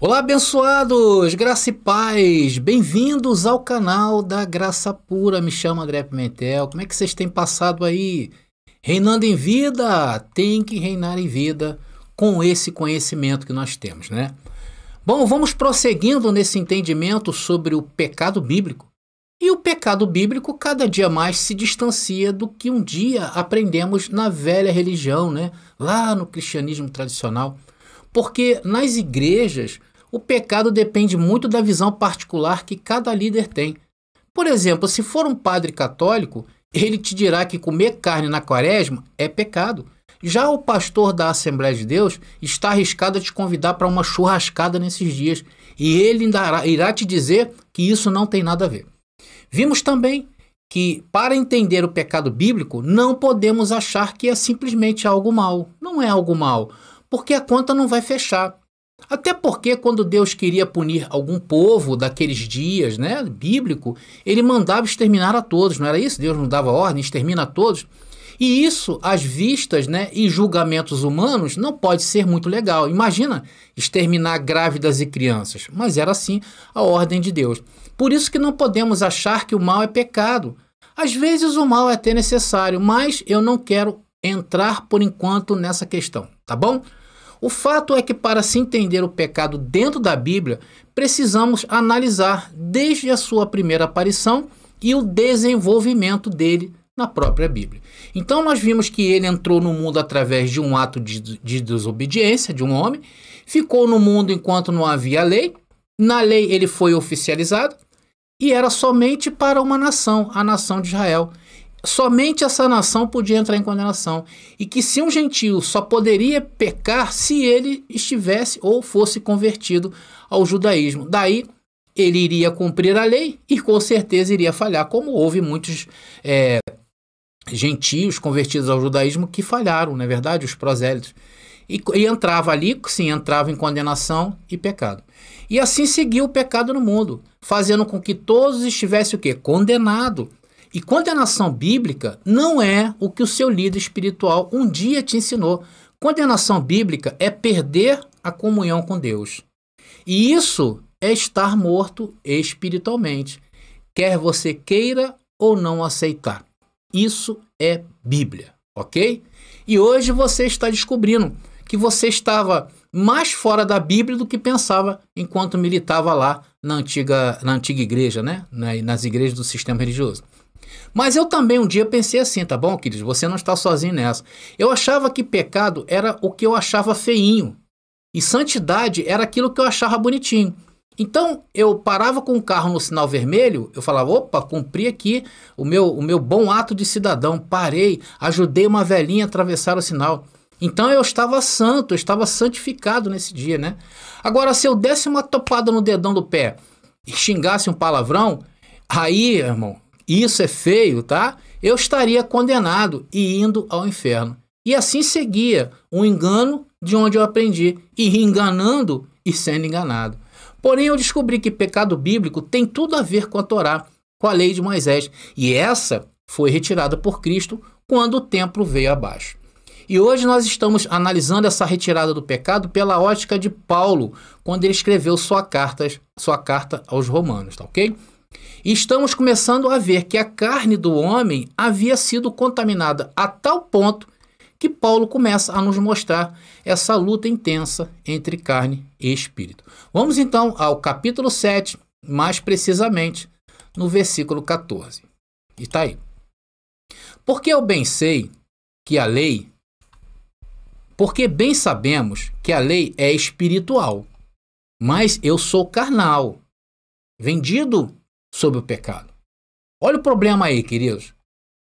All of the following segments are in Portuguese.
Olá, abençoados, graça e paz, bem-vindos ao canal da Graça Pura. Me chamo André Pimentel. Como é que vocês têm passado aí? Reinando em vida? Tem que reinar em vida com esse conhecimento que nós temos, né? Bom, vamos prosseguindo nesse entendimento sobre o pecado bíblico. E o pecado bíblico cada dia mais se distancia do que um dia aprendemos na velha religião, né? Lá no cristianismo tradicional. Porque nas igrejas o pecado depende muito da visão particular que cada líder tem. Por exemplo, se for um padre católico, ele te dirá que comer carne na quaresma é pecado. Já o pastor da Assembleia de Deus está arriscado a te convidar para uma churrascada nesses dias e ele ainda irá te dizer que isso não tem nada a ver. Vimos também que para entender o pecado bíblico não podemos achar que é simplesmente algo mal. Não é algo mal, porque a conta não vai fechar. Até porque quando Deus queria punir algum povo daqueles dias, né, bíblico, ele mandava exterminar a todos, não era isso? Deus não dava ordem, extermina a todos. E isso, às vistas, né, e julgamentos humanos, não pode ser muito legal. Imagina exterminar grávidas e crianças, mas era assim a ordem de Deus. Por isso que não podemos achar que o mal é pecado. Às vezes o mal é até necessário, mas eu não quero entrar por enquanto nessa questão, tá bom? O fato é que para se entender o pecado dentro da Bíblia, precisamos analisar desde a sua primeira aparição e o desenvolvimento dele na própria Bíblia. Então nós vimos que ele entrou no mundo através de um ato de desobediência de um homem, ficou no mundo enquanto não havia lei, na lei ele foi oficializado e era somente para uma nação, a nação de Israel. Somente essa nação podia entrar em condenação. E que se um gentio só poderia pecar se ele estivesse ou fosse convertido ao judaísmo. Daí ele iria cumprir a lei e com certeza iria falhar, como houve muitos gentios convertidos ao judaísmo que falharam, não é verdade? Os prosélitos. E entrava ali, sim, entrava em condenação e pecado. E assim seguiu o pecado no mundo, fazendo com que todos estivessem o quê? Condenado. E condenação bíblica não é o que o seu líder espiritual um dia te ensinou. Condenação bíblica é perder a comunhão com Deus. E isso é estar morto espiritualmente, quer você queira ou não aceitar. Isso é Bíblia, ok? E hoje você está descobrindo que você estava mais fora da Bíblia do que pensava enquanto militava lá na antiga igreja, né? Nas igrejas do sistema religioso. Mas eu também um dia pensei assim, tá bom, queridos? Você não está sozinho nessa. Eu achava que pecado era o que eu achava feinho. E santidade era aquilo que eu achava bonitinho. Então, eu parava com o carro no sinal vermelho, eu falava, opa, cumpri aqui o meu bom ato de cidadão. Parei, ajudei uma velhinha a atravessar o sinal. Então, eu estava santo, eu estava santificado nesse dia, né? Agora, se eu desse uma topada no dedão do pé e xingasse um palavrão, aí, irmão, isso é feio, tá? Eu estaria condenado e indo ao inferno. E assim seguia um engano de onde eu aprendi, e enganando e sendo enganado. Porém, eu descobri que pecado bíblico tem tudo a ver com a Torá, com a lei de Moisés. E essa foi retirada por Cristo quando o templo veio abaixo. E hoje nós estamos analisando essa retirada do pecado pela ótica de Paulo, quando ele escreveu sua carta aos Romanos, tá ok? E estamos começando a ver que a carne do homem havia sido contaminada a tal ponto que Paulo começa a nos mostrar essa luta intensa entre carne e espírito. Vamos então ao capítulo 7, mais precisamente no versículo 14. E está aí. Porque bem sabemos que a lei é espiritual, mas eu sou carnal, vendido sob o pecado. Olha o problema aí, queridos.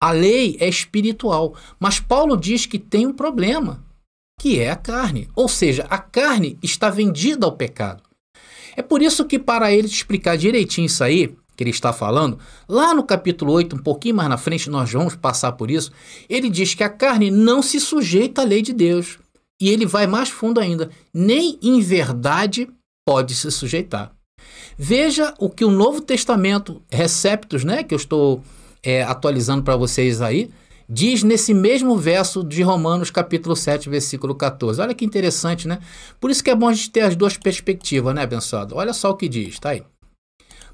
A lei é espiritual, mas Paulo diz que tem um problema, que é a carne. Ou seja, a carne está vendida ao pecado. É por isso que, para ele te explicar direitinho isso aí, que ele está falando, lá no capítulo 8, um pouquinho mais na frente, nós vamos passar por isso, ele diz que a carne não se sujeita à lei de Deus. E ele vai mais fundo ainda, nem em verdade pode se sujeitar. Veja o que o Novo Testamento, Receptos, né, que eu estou atualizando para vocês aí, Diz nesse mesmo verso de Romanos capítulo 7, versículo 14. Olha que interessante, né? Por isso que é bom a gente ter as duas perspectivas, né, abençoado? Olha só o que diz, tá aí.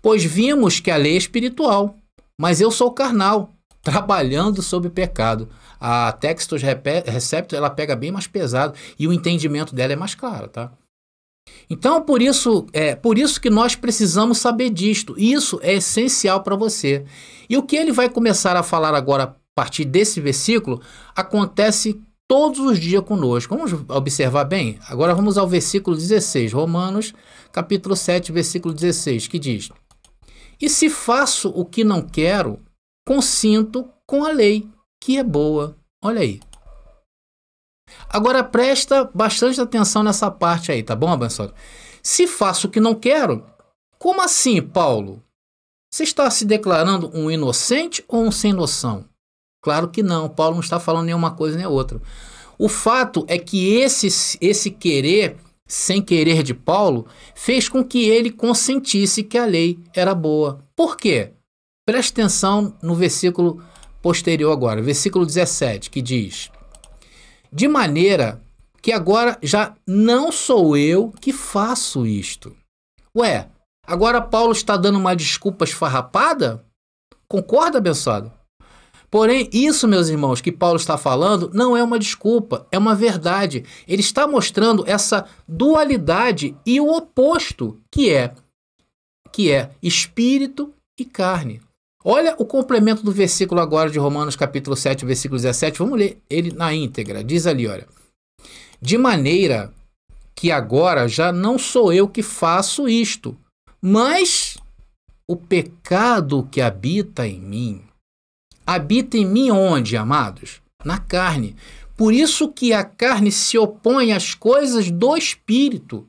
Pois vimos que a lei é espiritual, mas eu sou carnal, trabalhando sob pecado. A Textus Receptus, ela pega bem mais pesado e o entendimento dela é mais claro, tá? Então, por isso que nós precisamos saber disto. Isso é essencial para você. E o que ele vai começar a falar agora, a partir desse versículo, acontece todos os dias conosco. Vamos observar bem? Agora vamos ao versículo 16, Romanos, capítulo 7, versículo 16, que diz: E se faço o que não quero, consinto com a lei, que é boa. Olha aí. Agora presta bastante atenção nessa parte aí, tá bom, abençoado? Se faço o que não quero, como assim, Paulo? Você está se declarando um inocente ou um sem noção? Claro que não, Paulo não está falando nenhuma coisa nem outra. O fato é que esse querer, sem querer de Paulo, fez com que ele consentisse que a lei era boa. Por quê? Preste atenção no versículo posterior agora, versículo 17, que diz: De maneira que agora já não sou eu que faço isto. Ué, agora Paulo está dando uma desculpa esfarrapada? Concorda, abençoado? Porém, isso, meus irmãos, que Paulo está falando, não é uma desculpa, é uma verdade. Ele está mostrando essa dualidade e o oposto, que é espírito e carne. Olha o complemento do versículo agora de Romanos capítulo 7, versículo 17. Vamos ler ele na íntegra. Diz ali, olha: De maneira que agora já não sou eu que faço isto, mas o pecado que habita em mim. Habita em mim onde, amados? Na carne. Por isso que a carne se opõe às coisas do espírito,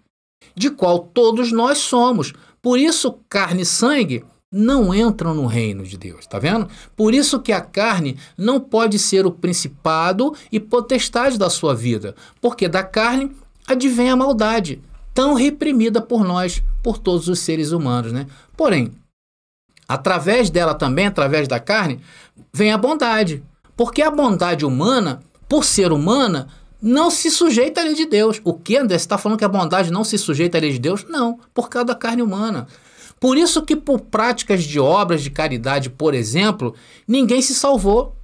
de qual todos nós somos. Por isso carne e sangue não entram no reino de Deus, tá vendo? Por isso que a carne não pode ser o principado e potestade da sua vida, porque da carne advém a maldade, tão reprimida por nós, por todos os seres humanos, né? Porém, através dela também, através da carne, vem a bondade, porque a bondade humana, por ser humana, não se sujeita à lei de Deus. O que, André? Você está falando que a bondade não se sujeita à lei de Deus? Não, por causa da carne humana. Por isso que por práticas de obras de caridade, por exemplo, ninguém se salvou.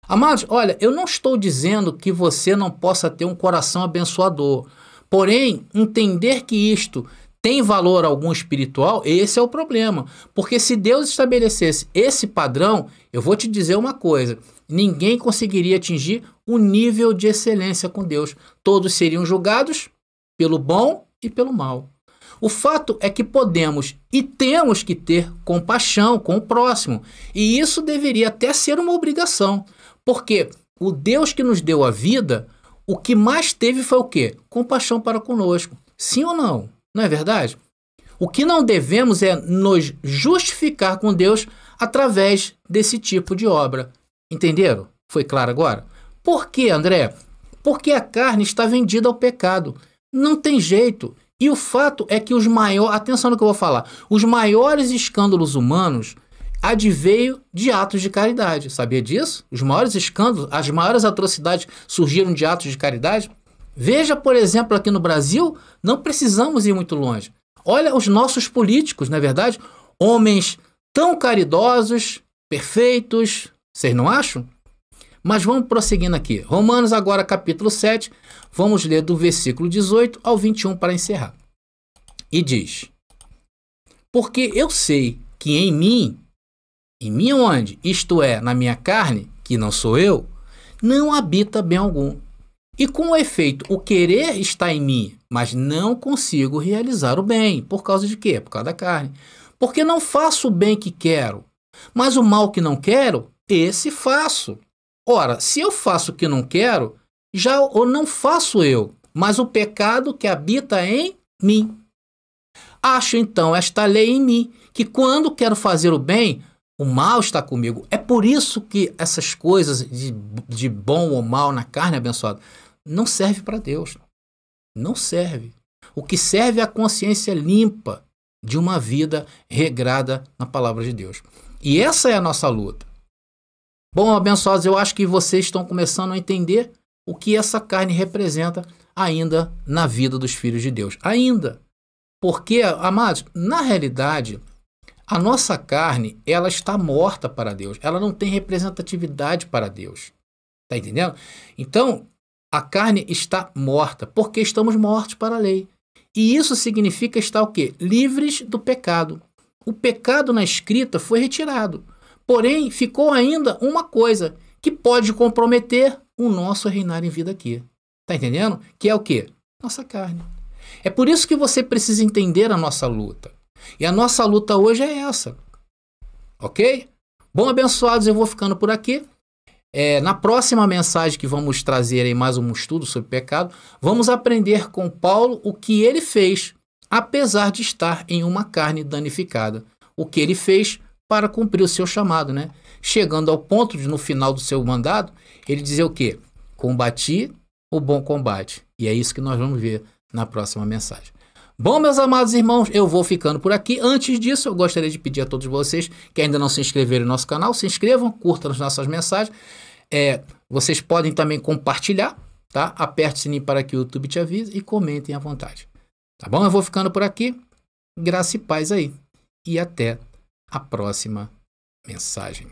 Amados, olha, eu não estou dizendo que você não possa ter um coração abençoador. Porém, entender que isto tem valor algum espiritual, esse é o problema. Porque se Deus estabelecesse esse padrão, eu vou te dizer uma coisa: ninguém conseguiria atingir o nível de excelência com Deus. Todos seriam julgados pelo bom e pelo mal. O fato é que podemos e temos que ter compaixão com o próximo. E isso deveria até ser uma obrigação. Porque o Deus que nos deu a vida, o que mais teve foi o quê? Compaixão para conosco. Sim ou não? Não é verdade? O que não devemos é nos justificar com Deus através desse tipo de obra. Entenderam? Foi claro agora? Por quê, André? Porque a carne está vendida ao pecado. Não tem jeito. E o fato é que atenção no que eu vou falar, os maiores escândalos humanos adveio de atos de caridade. Sabia disso? Os maiores escândalos, as maiores atrocidades surgiram de atos de caridade. Veja, por exemplo, aqui no Brasil, não precisamos ir muito longe. Olha os nossos políticos, não é verdade? Homens tão caridosos, perfeitos, vocês não acham? Mas vamos prosseguindo aqui. Romanos agora capítulo 7, vamos ler do versículo 18 ao 21 para encerrar. E diz: Porque eu sei que em mim onde? Isto é, na minha carne, que não sou eu, não habita bem algum. E com efeito, o querer está em mim, mas não consigo realizar o bem. Por causa de quê? Por causa da carne. Porque não faço o bem que quero, mas o mal que não quero, esse faço. Ora, se eu faço o que não quero, já ou não faço eu, mas o pecado que habita em mim. Acho então esta lei em mim, que quando quero fazer o bem, o mal está comigo. É por isso que essas coisas de bom ou mal na carne, abençoado, não serve para Deus. Não serve. O que serve é a consciência limpa de uma vida regrada na palavra de Deus. E essa é a nossa luta. Bom, abençoados, eu acho que vocês estão começando a entender o que essa carne representa ainda na vida dos filhos de Deus. Ainda. Porque, amados, na realidade, a nossa carne, ela está morta para Deus. Ela não tem representatividade para Deus. Está entendendo? Então, a carne está morta, porque estamos mortos para a lei. E isso significa estar o quê? Livres do pecado. O pecado na escrita foi retirado. Porém, ficou ainda uma coisa que pode comprometer o nosso reinar em vida aqui. Está entendendo? Que é o quê? Nossa carne. É por isso que você precisa entender a nossa luta. E a nossa luta hoje é essa. Ok? Bom, abençoados, eu vou ficando por aqui. Na próxima mensagem que vamos trazer aí mais um estudo sobre pecado, vamos aprender com Paulo o que ele fez, apesar de estar em uma carne danificada. O que ele fez para cumprir o seu chamado, né? Chegando ao ponto de, no final do seu mandado, ele dizer o quê? Combati o bom combate. E é isso que nós vamos ver na próxima mensagem. Bom, meus amados irmãos, eu vou ficando por aqui. Antes disso, eu gostaria de pedir a todos vocês que ainda não se inscreveram no nosso canal, se inscrevam, curtam as nossas mensagens. Vocês podem também compartilhar, tá? Aperte o sininho para que o YouTube te avise e comentem à vontade. Tá bom? Eu vou ficando por aqui. Graça e paz aí. E até a próxima mensagem.